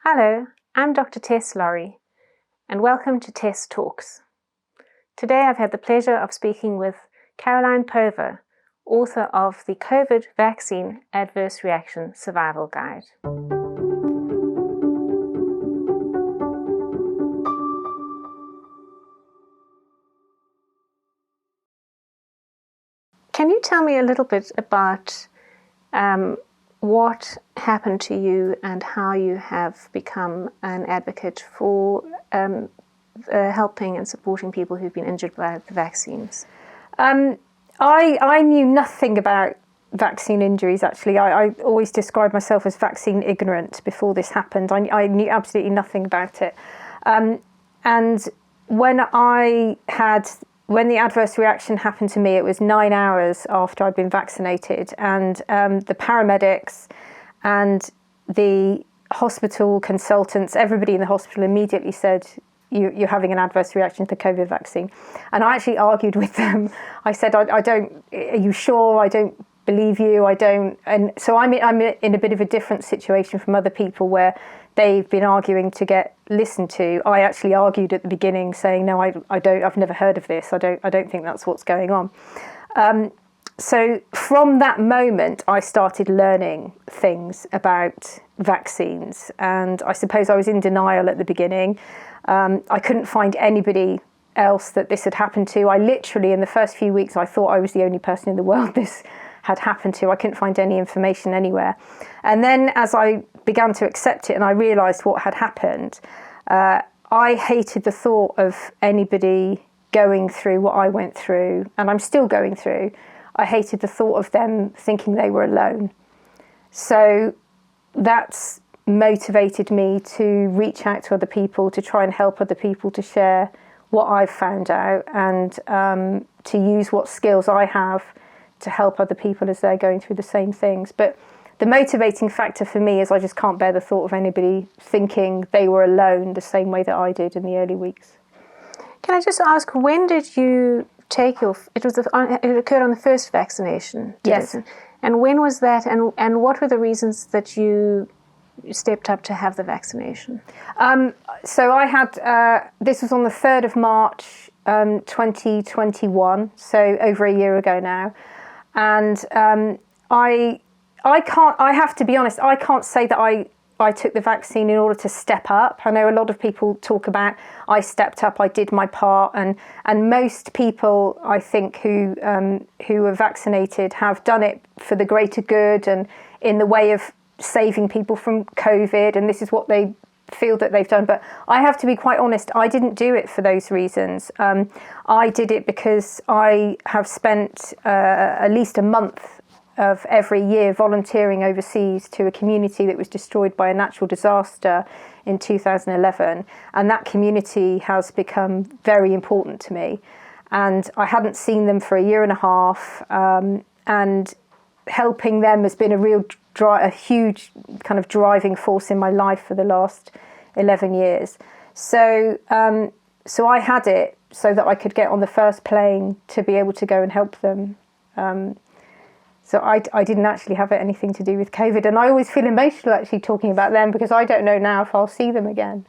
Hello, I'm Dr. Tess Laurie, and welcome to Tess Talks. Today I've had the pleasure of speaking with Caroline Pover, author of the COVID Vaccine Adverse Reaction Survival Guide. Can you tell me a little bit about what happened to you and how you have become an advocate for helping and supporting people who've been injured by the vaccines? I knew nothing about vaccine injuries, actually. I always described myself as vaccine ignorant before this happened. I knew absolutely nothing about it. And when the adverse reaction happened to me, it was 9 hours after I'd been vaccinated, and the paramedics and the hospital consultants, everybody in the hospital immediately said, you're having an adverse reaction to the COVID vaccine. And I actually argued with them. I said, I don't, are you sure? I don't believe you. I don't. And so I'm in a bit of a different situation from other people where they've been arguing to get listened to. I actually argued at the beginning saying, no, I don't, I've never heard of this. I don't think that's what's going on. So from that moment, I started learning things about vaccines. And I suppose I was in denial at the beginning. I couldn't find anybody else that this had happened to. I literally, in the first few weeks, I thought I was the only person in the world this had happened to. I couldn't find any information anywhere. And then as I began to accept it and I realised what had happened, I hated the thought of anybody going through what I went through, and I'm still going through. I hated the thought of them thinking they were alone. So that's motivated me to reach out to other people, to try and help other people, to share what I've found out, and to use what skills I have to help other people as they're going through the same things. But the motivating factor for me is I just can't bear the thought of anybody thinking they were alone the same way that I did in the early weeks. Can I just ask, when did you take your, it occurred on the first vaccination? Yes. And when was that, and what were the reasons that you stepped up to have the vaccination? So I had, this was on the 3rd of March 2021, so over a year ago now. And I have to be honest, I can't say that I took the vaccine in order to step up. I know a lot of people talk about I stepped up, I did my part, and most people, I think, who are vaccinated have done it for the greater good and in the way of saving people from COVID, and this is what they feel that they've done. But I have to be quite honest, I didn't do it for those reasons. I did it because I have spent at least a month of every year volunteering overseas to a community that was destroyed by a natural disaster in 2011, and that community has become very important to me, and I hadn't seen them for a year and a half, and helping them has been a huge kind of driving force in my life for the last 11 years. So I had it so that I could get on the first plane to be able to go and help them. So I didn't actually have anything to do with COVID. And I always feel emotional actually talking about them because I don't know now if I'll see them again.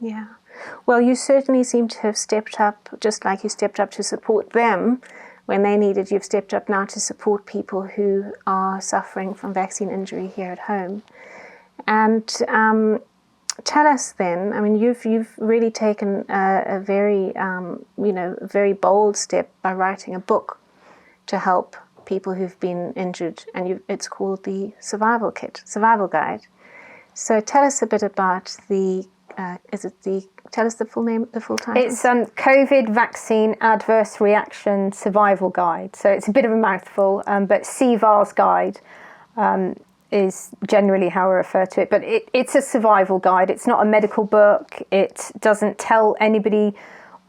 Yeah. Well, you certainly seem to have stepped up, just like you stepped up to support them when they needed. You've stepped up now to support people who are suffering from vaccine injury here at home. And tell us then, I mean, you've really taken a very, very bold step by writing a book to help people who've been injured, and it's called the Survival Guide. So tell us a bit about tell us the full name, the full title? It's COVID Vaccine Adverse Reaction Survival Guide. So it's a bit of a mouthful, but CVAR's guide is generally how I refer to it. But it's a survival guide. It's not a medical book. It doesn't tell anybody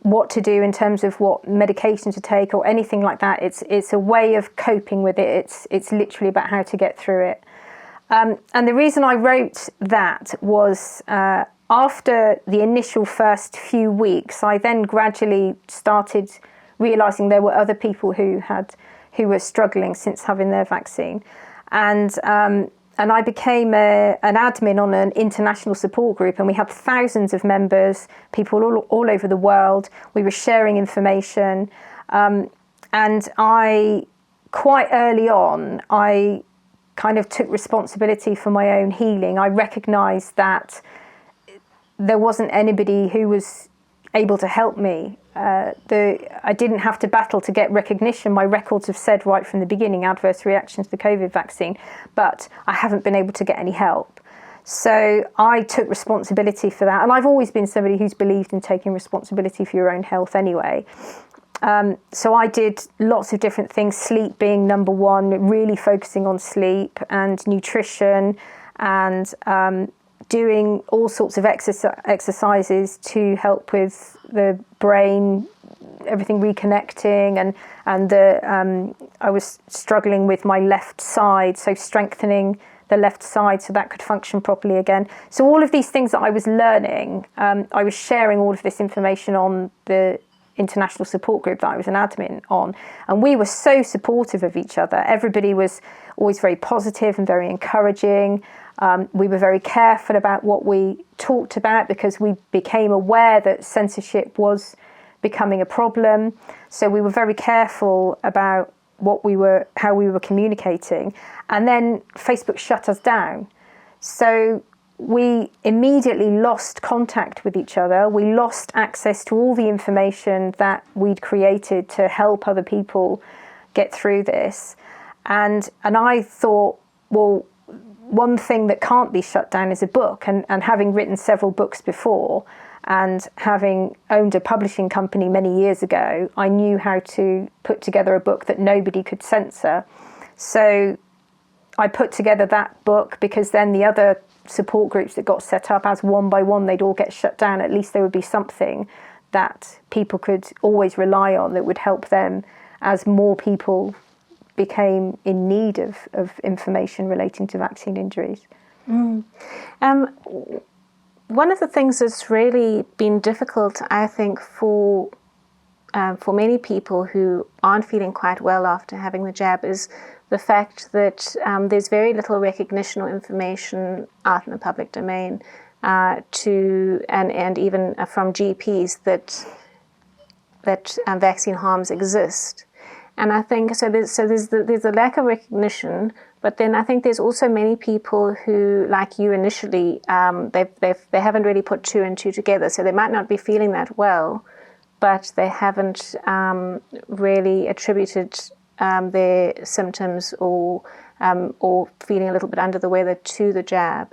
what to do in terms of what medication to take or anything like that. It's a way of coping with it. It's literally about how to get through it. And the reason I wrote that was after the initial first few weeks, I then gradually started realising there were other people who were struggling since having their vaccine. And I became an admin on an international support group, and we had thousands of members, people all over the world. We were sharing information, and I, quite early on, I kind of took responsibility for my own healing. I recognised that there wasn't anybody who was able to help me. I didn't have to battle to get recognition. My records have said right from the beginning adverse reactions to the COVID vaccine, but I haven't been able to get any help. So I took responsibility for that, and I've always been somebody who's believed in taking responsibility for your own health anyway. So I did lots of different things, sleep being number one, really focusing on sleep and nutrition, and doing all sorts of exercises to help with the brain, everything reconnecting, and I was struggling with my left side, so strengthening the left side so that could function properly again. So all of these things that I was learning, I was sharing all of this information on the international support group that I was an admin on, and we were so supportive of each other. Everybody was always very positive and very encouraging. We were very careful about what we talked about because we became aware that censorship was becoming a problem. So we were very careful about how we were communicating. And then Facebook shut us down. So we immediately lost contact with each other. We lost access to all the information that we'd created to help other people get through this. And I thought, well, one thing that can't be shut down is a book. And having written several books before and having owned a publishing company many years ago, I knew how to put together a book that nobody could censor. So I put together that book, because then the other support groups that got set up, as one by one they'd all get shut down, at least there would be something that people could always rely on that would help them as more people became in need of information relating to vaccine injuries. One of the things that's really been difficult, I think, for many people who aren't feeling quite well after having the jab is the fact that there's very little recognition or information out in the public domain and even from GPs that vaccine harms exist. And I think there's a lack of recognition, but then I think there's also many people who, like you initially, they haven't really put two and two together. So they might not be feeling that well, but they haven't really attributed their symptoms or feeling a little bit under the weather to the jab.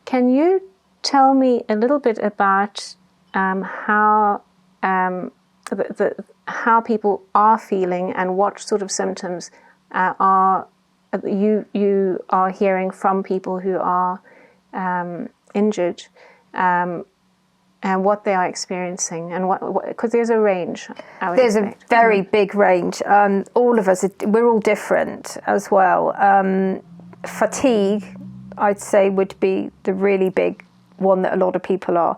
Can you tell me a little bit about how people are feeling and what sort of symptoms you are hearing from people who are injured, and what they are experiencing, and what because there's a range. There's a very big range. All of us, we're all different as well. Fatigue, I'd say, would be the really big one that a lot of people are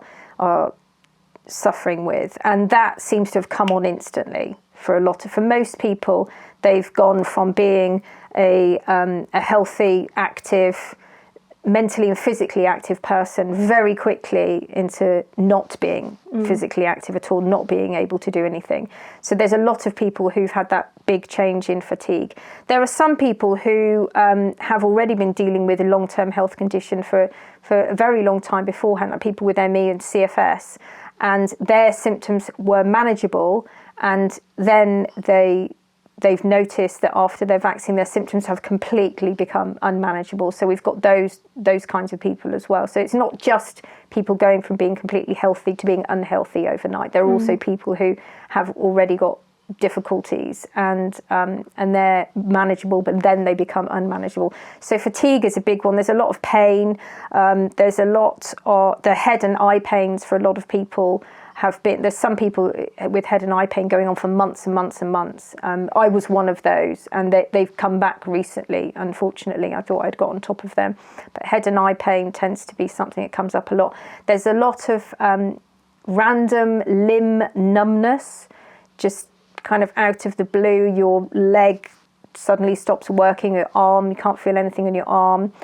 suffering with, and that seems to have come on instantly for most people. They've gone from being a healthy, active, mentally and physically active person very quickly into not being physically active at all, not being able to do anything. So there's a lot of people who've had that big change in fatigue. There are some people who have already been dealing with a long-term health condition for a very long time beforehand, like people with ME and CFS, and their symptoms were manageable, and then they've noticed that after their vaccine, their symptoms have completely become unmanageable. So we've got those kinds of people as well. So it's not just people going from being completely healthy to being unhealthy overnight. There are also people who have already got difficulties and they're manageable, but then they become unmanageable. So fatigue is a big one. There's a lot of pain. There's a lot of the head and eye pains for a lot of people. There's some people with head and eye pain going on for months and months and months. I was one of those, and they've come back recently. Unfortunately, I thought I'd got on top of them, but head and eye pain tends to be something that comes up a lot. There's a lot of random limb numbness, just kind of out of the blue. Your leg suddenly stops working, your arm, you can't feel anything in your arm.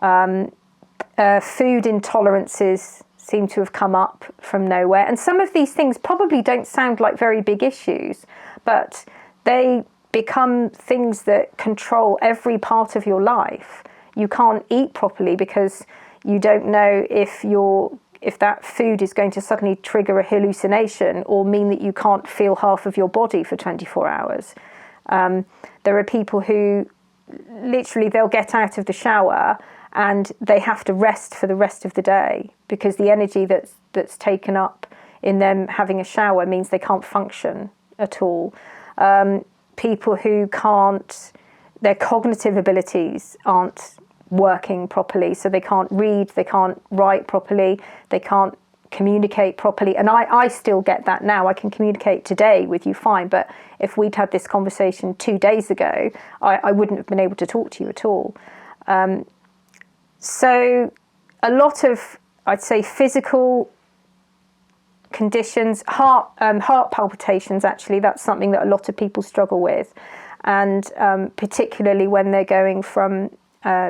Food intolerances seem to have come up from nowhere. And some of these things probably don't sound like very big issues, but they become things that control every part of your life. You can't eat properly because you don't know if that food is going to suddenly trigger a hallucination or mean that you can't feel half of your body for 24 hours. There are people who literally they'll get out of the shower and they have to rest for the rest of the day because the energy that's taken up in them having a shower means they can't function at all. People who their cognitive abilities aren't working properly, so they can't read, they can't write properly, they can't communicate properly. And I still get that now. I can communicate today with you fine, but if we'd had this conversation 2 days ago, I wouldn't have been able to talk to you at all. So a lot of, I'd say, physical conditions, heart palpitations, actually, that's something that a lot of people struggle with. And particularly when they're going from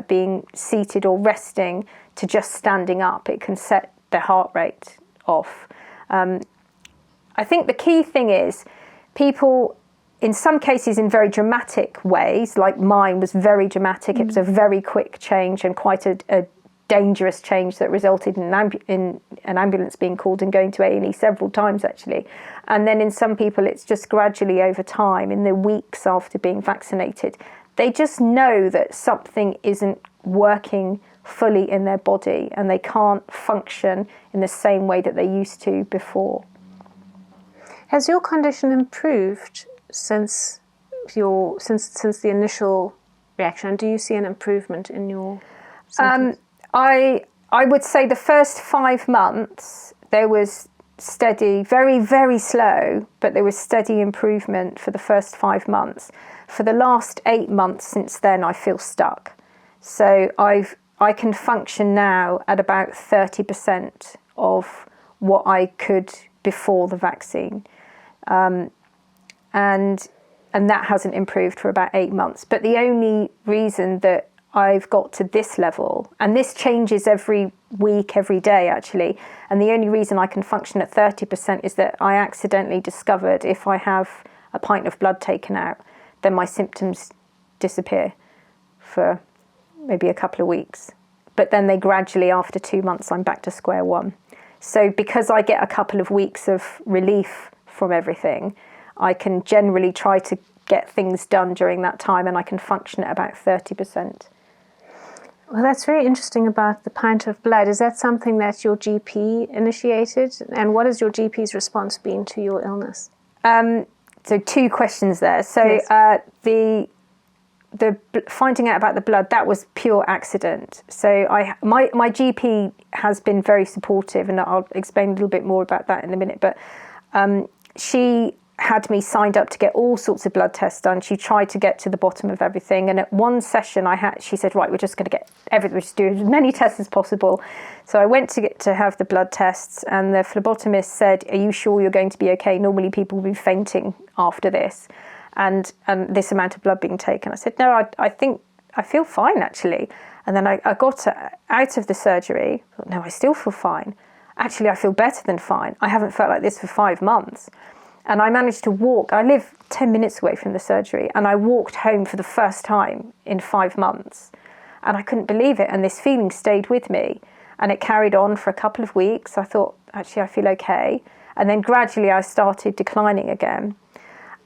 being seated or resting to just standing up, it can set their heart rate off. I think the key thing is people, in some cases in very dramatic ways, like mine was very dramatic. It was a very quick change and quite a dangerous change that resulted in an ambulance being called and going to A&E several times, actually. And then in some people, it's just gradually over time, in the weeks after being vaccinated, they just know that something isn't working fully in their body and they can't function in the same way that they used to before. Has your condition improved since the initial reaction? Do you see an improvement in your symptoms? I would say the first 5 months there was steady, very, very slow, but there was steady improvement for the first 5 months. For the last 8 months since then, I feel stuck. So I can function now at about 30% of what I could before the vaccine. And that hasn't improved for about 8 months. But the only reason that I've got to this level, and this changes every week, every day actually, and the only reason I can function at 30% is that I accidentally discovered if I have a pint of blood taken out, then my symptoms disappear for maybe a couple of weeks. But then they gradually, after 2 months, I'm back to square one. So because I get a couple of weeks of relief from everything, I can generally try to get things done during that time, and I can function at about 30%. Well, that's very interesting about the pint of blood. Is that something that your GP initiated? And what has your GP's response been to your illness? So 2 questions there. So yes. The finding out about the blood, that was pure accident. So my GP has been very supportive, and I'll explain a little bit more about that in a minute. But she had me signed up to get all sorts of blood tests done. She tried to get to the bottom of everything. And at one session she said, right, we're just going to get everything, we'll just do as many tests as possible. So I went to have the blood tests, and the phlebotomist said, are you sure you're going to be okay? Normally people will be fainting after this and this amount of blood being taken. I said, no, I think I feel fine actually. And then I got out of the surgery. I thought, no, I still feel fine. Actually, I feel better than fine. I haven't felt like this for 5 months. And I managed to walk. I live 10 minutes away from the surgery, and I walked home for the first time in 5 months. And I couldn't believe it. And this feeling stayed with me. And it carried on for a couple of weeks. I thought, actually, I feel okay. And then gradually I started declining again.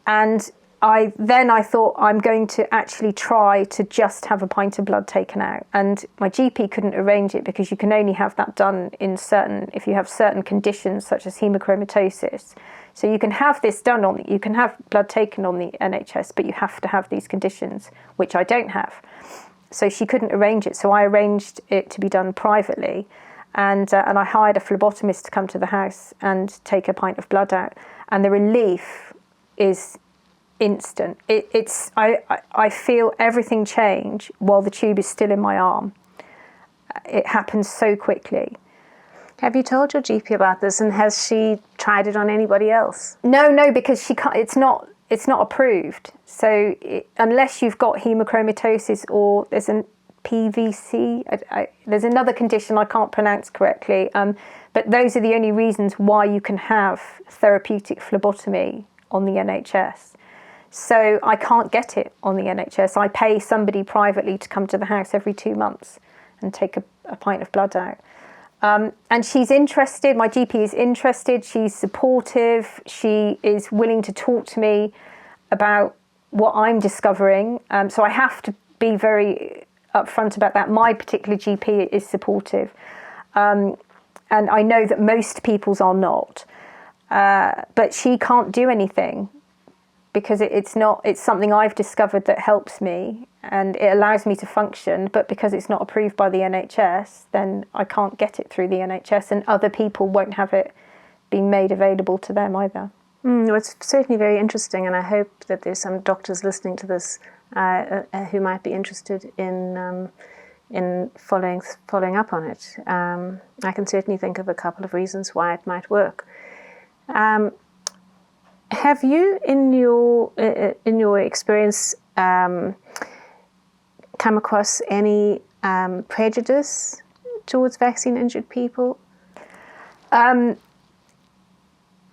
And I thought, I'm going to actually try to just have a pint of blood taken out. And my GP couldn't arrange it because you can only have that done if you have certain conditions such as hemochromatosis. So you can have this done you can have blood taken on the NHS, but you have to have these conditions, which I don't have. So she couldn't arrange it. So I arranged it to be done privately. And I hired a phlebotomist to come to the house and take a pint of blood out. And the relief is instant. I feel everything change while the tube is still in my arm. It happens so quickly. Have you told your GP about this, and has she tried it on anybody else? No, because she can't. It's not approved. So unless you've got hemochromatosis, or PVC. There's another condition I can't pronounce correctly, but those are the only reasons why you can have therapeutic phlebotomy on the NHS. So I can't get it on the NHS. I pay somebody privately to come to the house every 2 months and take a pint of blood out. And she's interested, my GP is interested, she's supportive, she is willing to talk to me about what I'm discovering. So I have to be very upfront about that. My particular GP is supportive. And I know that most people's are not. But she can't do anything because it's something I've discovered that helps me and it allows me to function, but because it's not approved by the NHS, then I can't get it through the NHS, and other people won't have it being made available to them either. Well, it's certainly very interesting, and I hope that there's some doctors listening to this who might be interested in following up on it. I can certainly think of a couple of reasons why it might work. Have you, in your experience, come across any prejudice towards vaccine-injured people?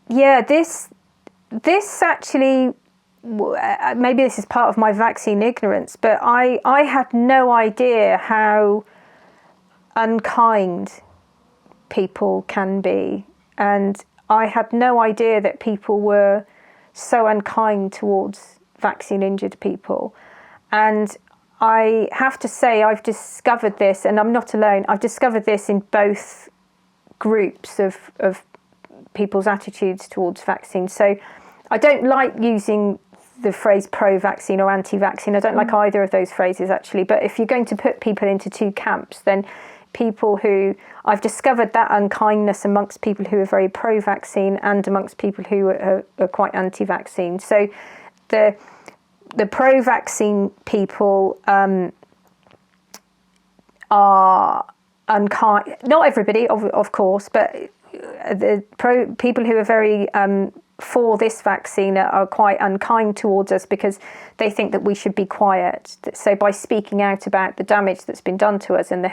Yeah, this actually, maybe this is part of my vaccine ignorance, but I had no idea how unkind people can be, and I had no idea that people were so unkind towards vaccine-injured people. And I have to say, I've discovered this, and I'm not alone, I've discovered this in both groups of people's attitudes towards vaccines. So I don't like using the phrase pro-vaccine or anti-vaccine. I don't like either of those phrases, actually. But if you're going to put people into two camps, then people who, I've discovered that unkindness amongst people who are very pro-vaccine and amongst people who are quite anti-vaccine. So the pro-vaccine people are unkind. Not everybody, of course, but the people who are very for this vaccine are quite unkind towards us because they think that we should be quiet. So by speaking out about the damage that's been done to us and the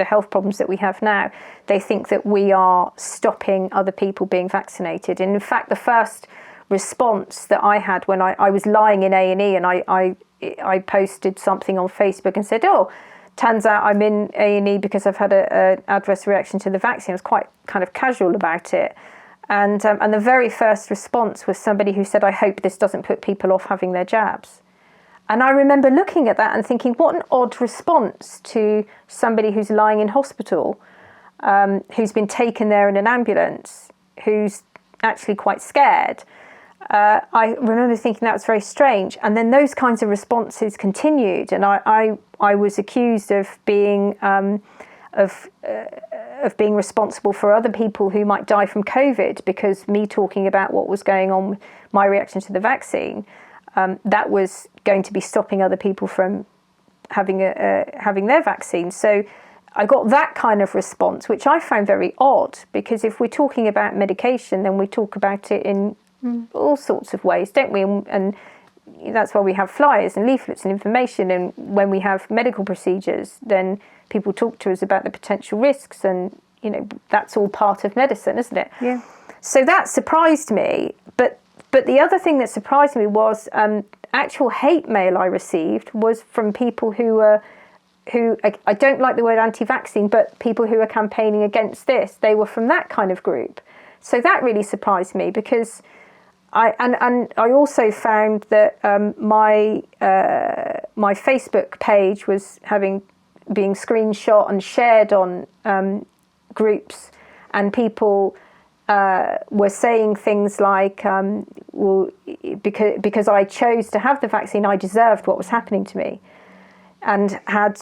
health problems that we have now, they think that we are stopping other people being vaccinated. And in fact, the first response that I had when I was lying in A&E and I posted something on Facebook and said, oh, turns out I'm in A&E because I've had an adverse reaction to the vaccine. I was quite kind of casual about it. And the very first response was somebody who said, I hope this doesn't put people off having their jabs. And I remember looking at that and thinking, what an odd response to somebody who's lying in hospital, who's been taken there in an ambulance, who's actually quite scared. I remember thinking that was very strange. And then those kinds of responses continued. And I was accused of being being responsible for other people who might die from COVID because me talking about what was going on, my reaction to the vaccine, that was going to be stopping other people from having their vaccine. So I got that kind of response, which I found very odd, because if we're talking about medication, then we talk about it in all sorts of ways, don't we? And that's why we have flyers and leaflets and information. And when we have medical procedures, then people talk to us about the potential risks, and that's all part of medicine, isn't it? Yeah. So that surprised me. But the other thing that surprised me was actual hate mail I received was from people who I don't like the word anti-vaccine, but people who are campaigning against this. They were from that kind of group. So that really surprised me, because I also found that my Facebook page was being screenshot and shared on groups, and people were saying things like, well, because I chose to have the vaccine, I deserved what was happening to me, and had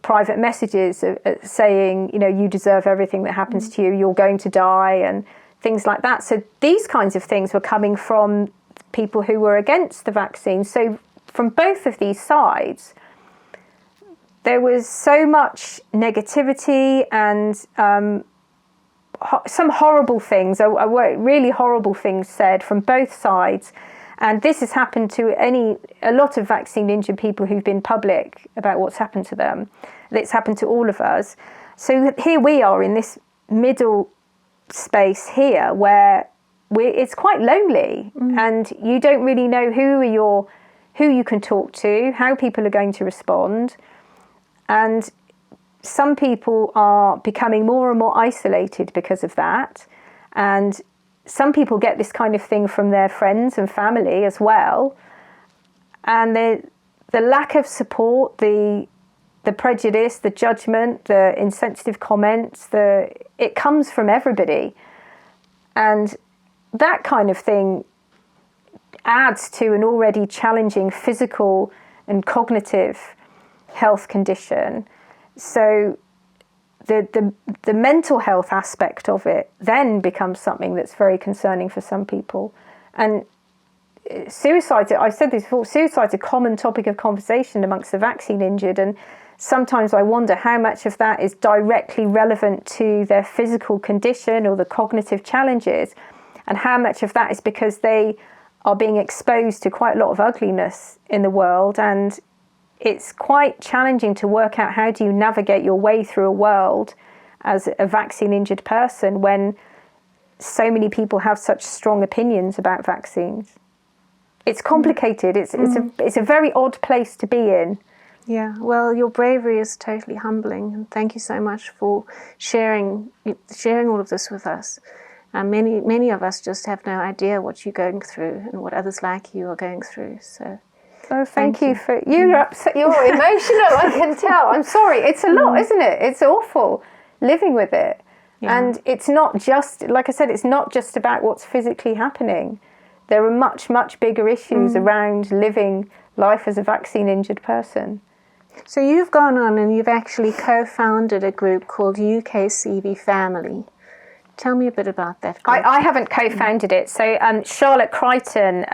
private messages saying, you deserve everything that happens to you, you're going to die, and things like that. So these kinds of things were coming from people who were against the vaccine. So from both of these sides, there was so much negativity and some horrible things, really horrible things said from both sides. And this has happened to a lot of vaccine injured people who've been public about what's happened to them. It's happened to all of us. So here we are in this middle space here where it's quite lonely, and you don't really know who you can talk to, how people are going to respond. And some people are becoming more and more isolated because of that. And some people get this kind of thing from their friends and family as well. And the lack of support, the prejudice, the judgment, the insensitive comments, it comes from everybody. And that kind of thing adds to an already challenging physical and cognitive health condition. So the mental health aspect of it then becomes something that's very concerning for some people. And suicide, I've said this before, suicide's a common topic of conversation amongst the vaccine injured, and sometimes I wonder how much of that is directly relevant to their physical condition or the cognitive challenges, and how much of that is because they are being exposed to quite a lot of ugliness in the world. And it's quite challenging to work out how do you navigate your way through a world as a vaccine injured person when so many people have such strong opinions about vaccines. It's complicated. It's a very odd place to be in. Yeah, well, your bravery is totally humbling, and thank you so much for sharing all of this with us. Many of us just have no idea what you're going through and what others like you are going through. So, thank you for you're upset. You're emotional. I can tell. I'm sorry. It's a lot, isn't it? It's awful living with it, and it's not just, like I said, it's not just about what's physically happening. There are much bigger issues around living life as a vaccine injured person. So you've gone on and you've actually co-founded a group called UKCV Family. Tell me a bit about that group. I haven't co-founded it. So Charlotte Crichton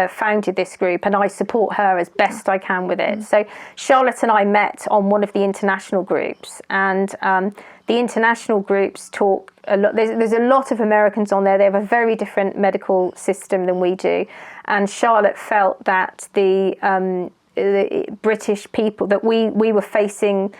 founded this group, and I support her as best I can with it. So Charlotte and I met on one of the international groups, and the international groups talk a lot. There's a lot of Americans on there. They have a very different medical system than we do, and Charlotte felt that the British people, that we were facing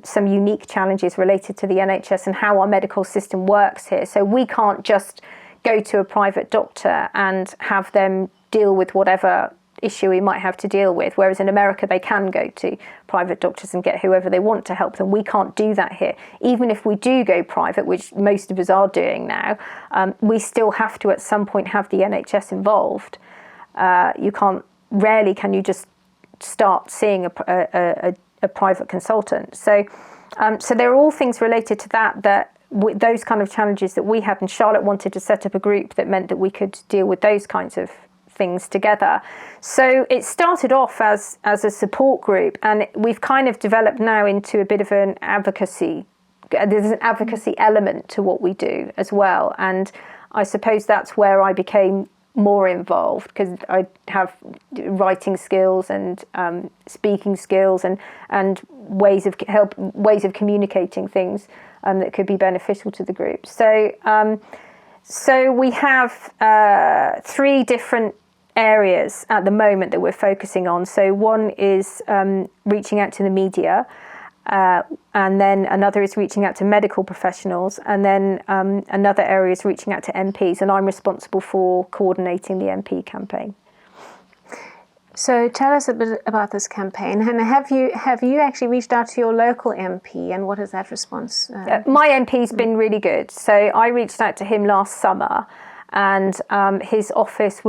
some unique challenges related to the NHS and how our medical system works here. So we can't just go to a private doctor and have them deal with whatever issue we might have to deal with, whereas in America they can go to private doctors and get whoever they want to help them. We can't do that here. Even if we do go private, which most of us are doing now, we still have to at some point have the NHS involved. Rarely can you just start seeing a private consultant. So there are all things related to that those kind of challenges that we had, and Charlotte wanted to set up a group that meant that we could deal with those kinds of things together. So it started off as a support group, and we've kind of developed now into a bit of an advocacy. There's an advocacy element to what we do as well, and I suppose that's where I became more involved, because I have writing skills and speaking skills and ways of communicating things that could be beneficial to the group. So we have 3 different areas at the moment that we're focusing on. So one is reaching out to the media, and then another is reaching out to medical professionals, and then another area is reaching out to MPs, and I'm responsible for coordinating the MP campaign. So tell us a bit about this campaign, and have you actually reached out to your local MP, and what is that response? My MP's been really good. So I reached out to him last summer, and his office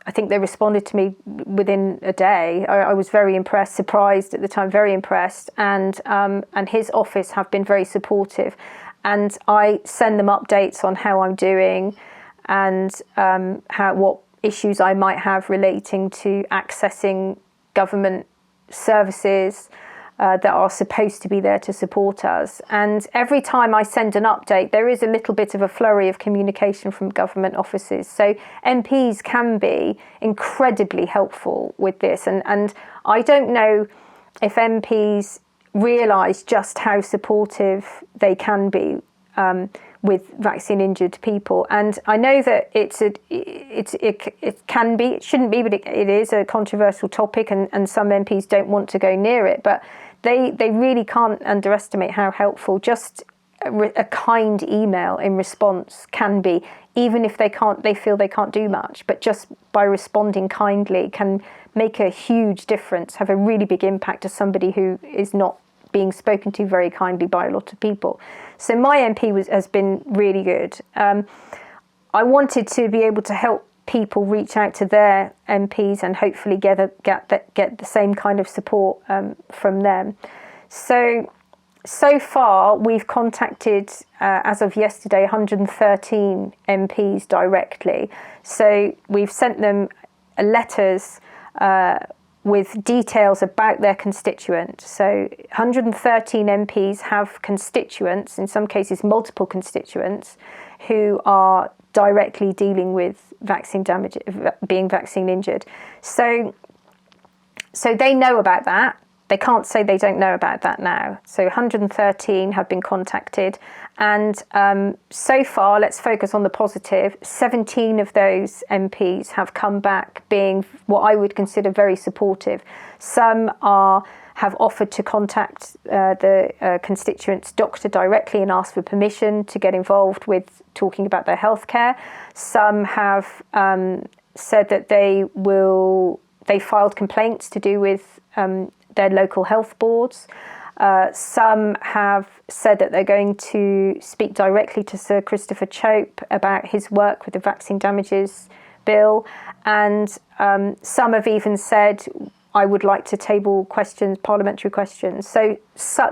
I think they responded to me within a day. I was very impressed, surprised at the time, very impressed, and his office have been very supportive, and I send them updates on how I'm doing and what issues I might have relating to accessing government services that are supposed to be there to support us. And every time I send an update, there is a little bit of a flurry of communication from government offices. So MPs can be incredibly helpful with this. And I don't know if MPs realise just how supportive they can be with vaccine injured people. And I know that it shouldn't be, but it is a controversial topic, and some MPs don't want to go near it, but they really can't underestimate how helpful just a kind email in response can be, even if they feel they can't do much, but just by responding kindly can make a huge difference, have a really big impact to somebody who is not being spoken to very kindly by a lot of people. So my MP has been really good. I wanted to be able to help people reach out to their MPs and hopefully get the same kind of support from them. So far, we've contacted, as of yesterday, 113 MPs directly. So we've sent them letters with details about their constituent. So 113 MPs have constituents, in some cases multiple constituents, who are directly dealing with vaccine damage, being vaccine injured. So they know about that. They can't say they don't know about that now. So 113 have been contacted, and so far, let's focus on the positive. 17 of those MPs have come back being what I would consider very supportive. Some have offered to contact the constituent's doctor directly and ask for permission to get involved with talking about their healthcare. Some have said that they filed complaints to do with their local health boards. Some have said that they're going to speak directly to Sir Christopher Chope about his work with the Vaccine Damages Bill. And some have even said, I would like to table questions, parliamentary questions. So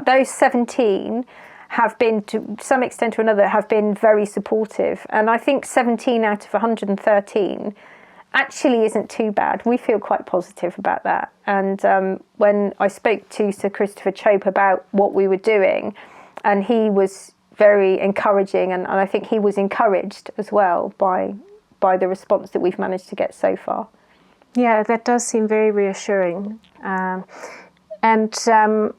those 17 have been, to some extent or another, have been very supportive. And I think 17 out of 113 actually isn't too bad. We feel quite positive about that. And when I spoke to Sir Christopher Chope about what we were doing, and he was very encouraging, and I think he was encouraged as well by the response that we've managed to get so far. Yeah, that does seem very reassuring. And Sir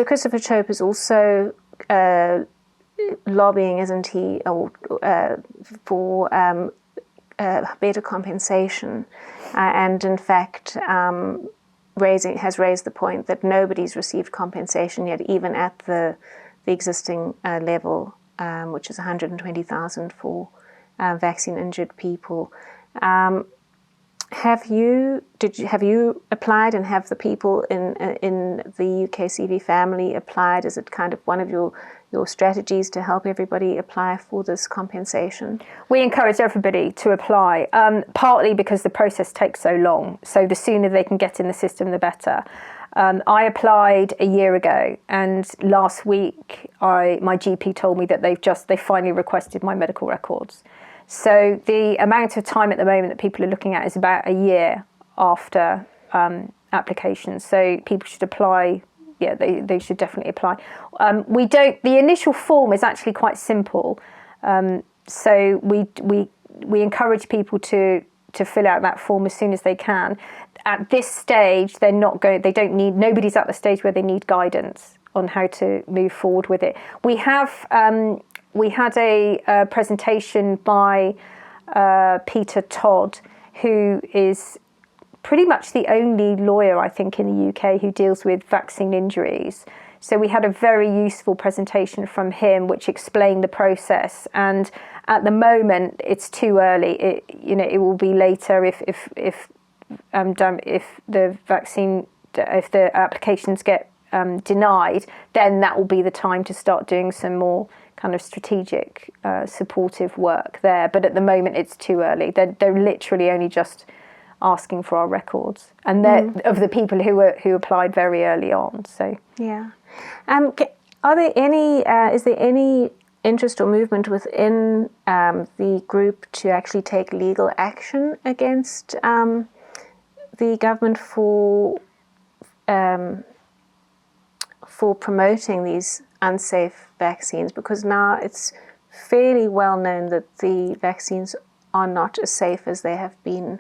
Christopher Chope is also lobbying, isn't he, for better compensation, and in fact has raised the point that nobody's received compensation yet, even at the existing level, which is 120,000 for vaccine injured people. Have you applied, and have the people in the UKCV family applied? Is it kind of one of your strategies to help everybody apply for this compensation? We encourage everybody to apply, partly because the process takes so long. So the sooner they can get in the system, the better. I applied a year ago, and last week my GP told me that they finally requested my medical records. So the amount of time at the moment that people are looking at is about a year after application. So people should apply. Yeah, they should definitely apply. The initial form is actually quite simple. So we encourage people to fill out that form as soon as they can. At this stage, nobody's at the stage where they need guidance on how to move forward with it. We had a presentation by Peter Todd, who is pretty much the only lawyer, I think, in the UK who deals with vaccine injuries. So we had a very useful presentation from him, which explained the process. And at the moment, it's too early. It will be later if the applications get denied. Then that will be the time to start doing some more kind of strategic, supportive work there. But at the moment, it's too early. They're literally only just asking for our records, and they're of the people who applied very early on. So yeah, are there any? Is there any interest or movement within the group to actually take legal action against the government for promoting these unsafe vaccines? Because now it's fairly well known that the vaccines are not as safe as they have been,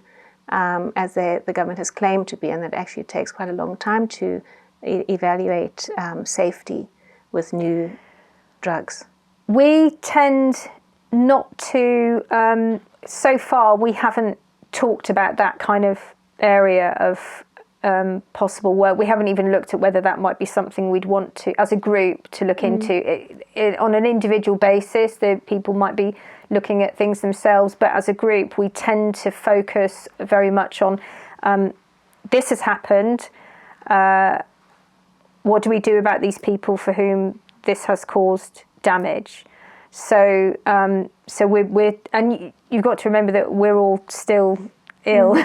as the government has claimed to be, and that actually it takes quite a long time to evaluate safety with new drugs. We tend not to, so far we haven't talked about that kind of area of possible work. We haven't even looked at whether that might be something we'd want to, as a group, to look into. On an individual basis, the people might be looking at things themselves, but as a group, we tend to focus very much on this has happened. What do we do about these people for whom this has caused damage? So, we're and you've got to remember that we're all still ill,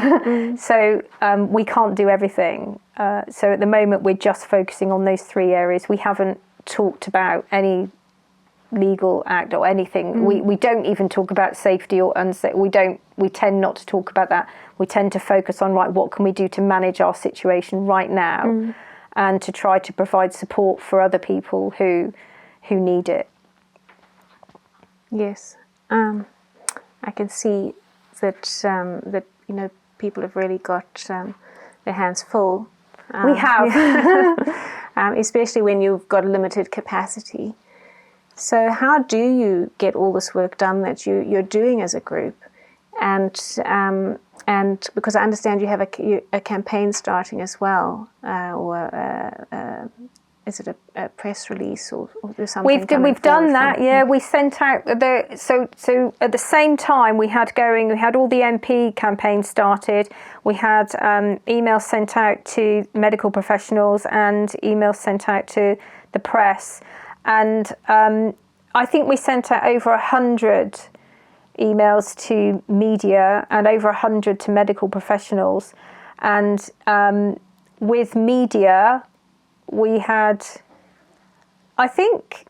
so we can't do everything. So at the moment, we're just focusing on those 3 areas. We haven't talked about any legal act or anything. We don't even talk about safety or unsafe. We tend not to talk about that. We tend to focus on, right, what can we do to manage our situation right now, and to try to provide support for other people who need it. Yes, I can see that people have really got their hands full. We have, especially when you've got limited capacity. So how do you get all this work done that you're doing as a group? And because I understand you have a campaign starting as well, is it a press release or something? We've done that. Yeah, we sent out so at the same time we had all the MP campaigns started. We had emails sent out to medical professionals and emails sent out to the press, and I think we sent out over 100 emails to media and over 100 to medical professionals, and with media. We had, I think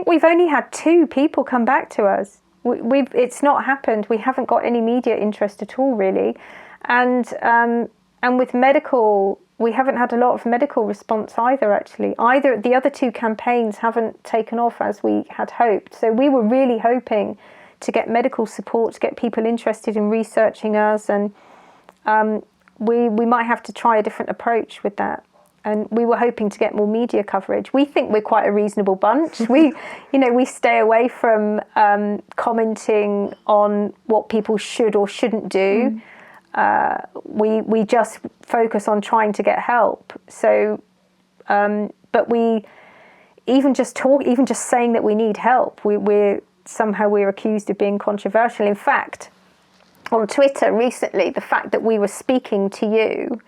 we've only had 2 people come back to us. It's not happened. We haven't got any media interest at all, really, and with medical, we haven't had a lot of medical response either. Actually, either the other 2 campaigns haven't taken off as we had hoped. So we were really hoping to get medical support, to get people interested in researching us, and we might have to try a different approach with that. And we were hoping to get more media coverage. We think we're quite a reasonable bunch. We stay away from commenting on what people should or shouldn't do. We just focus on trying to get help. So, but we even just saying that we need help, we're accused of being controversial. In fact, on Twitter recently, the fact that we were speaking to you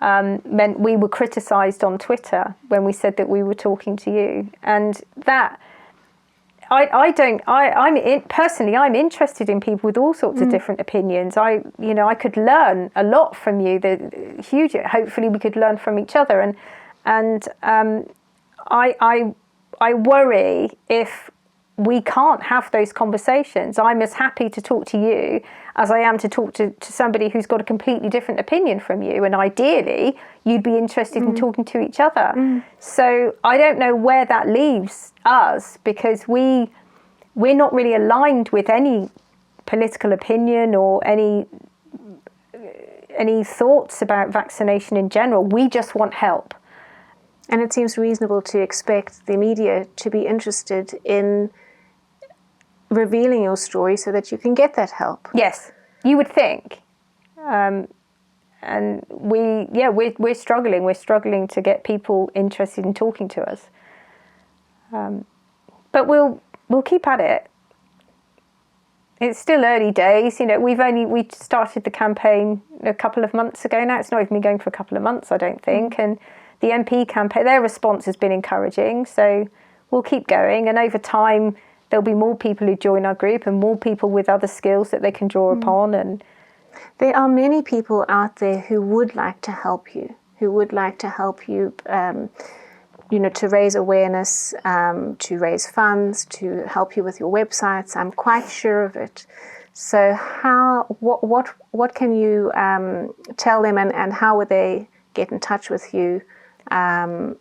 meant we were criticised on Twitter when we said that we were talking to you, and that I'm interested in people with all sorts of different opinions. I could learn a lot from you. Hopefully we could learn from each other, and I worry if we can't have those conversations. I'm as happy to talk to you as I am to talk to somebody who's got a completely different opinion from you, and ideally you'd be interested in talking to each other. So I don't know where that leaves us, because we're not really aligned with any political opinion or any thoughts about vaccination in general. We just want help. And it seems reasonable to expect the media to be interested in revealing your story so that you can get that help. Yes, you would think. And we're struggling. We're struggling to get people interested in talking to us. But we'll keep at it. It's still early days. We started the campaign a couple of months ago now. It's not even been going for a couple of months, I don't think. And the MP campaign, their response has been encouraging. So we'll keep going. And over time, there'll be more people who join our group and more people with other skills that they can draw upon. And there are many people out there who would like to help you, to raise awareness, to raise funds, to help you with your websites. I'm quite sure of it. So what can you tell them, and how would they get in touch with you to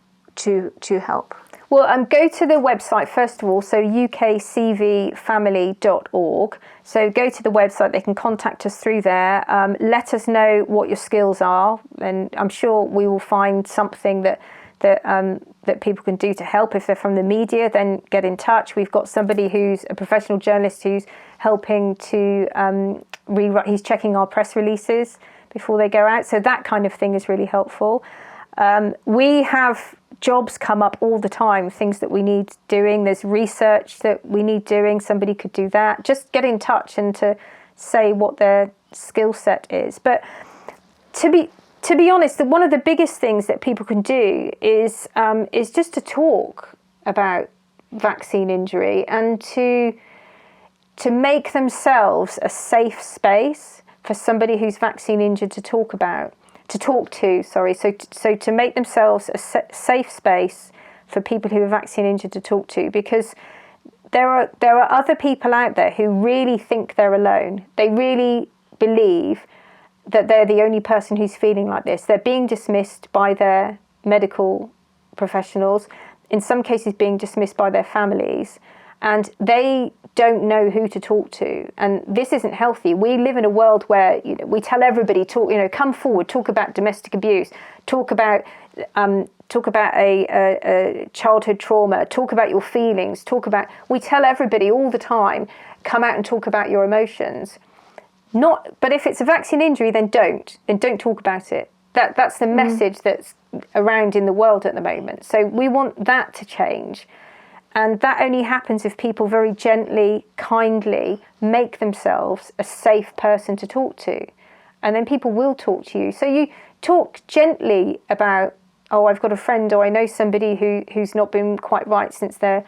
help? Well, go to the website first of all, so ukcvfamily.org. So go to the website, they can contact us through there. Let us know what your skills are, and I'm sure we will find something that that people can do to help. If they're from the media, then get in touch. We've got somebody who's a professional journalist who's helping to rewrite. He's checking our press releases before they go out. So that kind of thing is really helpful. We have jobs come up all the time, things that we need doing. There's research that we need doing. Somebody could do that. Just get in touch and to say what their skill set is. But to be honest, one of the biggest things that people can do is just to talk about vaccine injury and to make themselves a safe space for somebody who's vaccine injured to talk to. So to make themselves a safe space for people who are vaccine injured to talk to, because there are other people out there who really think they're alone. They really believe that they're the only person who's feeling like this. They're being dismissed by their medical professionals, in some cases being dismissed by their families, and they don't know who to talk to. And this isn't healthy. We live in a world where we tell everybody, come forward, talk about domestic abuse, talk about a childhood trauma, talk about your feelings, we tell everybody all the time, come out and talk about your emotions. But if it's a vaccine injury, then don't talk about it. That's the message that's around in the world at the moment. So we want that to change. And that only happens if people very gently, kindly make themselves a safe person to talk to. And then people will talk to you. So you talk gently about, I've got a friend, or I know somebody who's not been quite right since they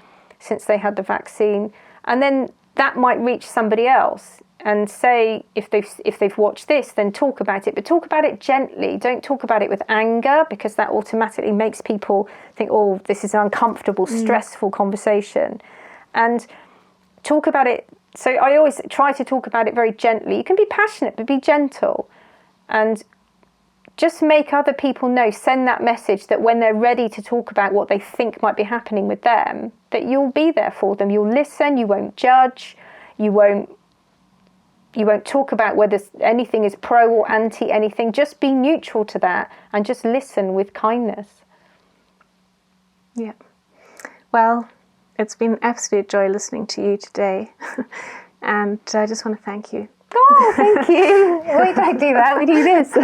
had the vaccine. And then that might reach somebody else. And say, if they've watched this, then talk about it. But talk about it gently. Don't talk about it with anger, because that automatically makes people think, this is an uncomfortable, stressful conversation. And talk about it. So I always try to talk about it very gently. You can be passionate, but be gentle. And just make other people know, send that message that when they're ready to talk about what they think might be happening with them, that you'll be there for them. You'll listen, you won't judge, you won't talk about whether anything is pro or anti anything. Just be neutral to that and just listen with kindness. Yeah. Well, it's been an absolute joy listening to you today. And I just want to thank you. Oh, thank you. We don't do that. We do this.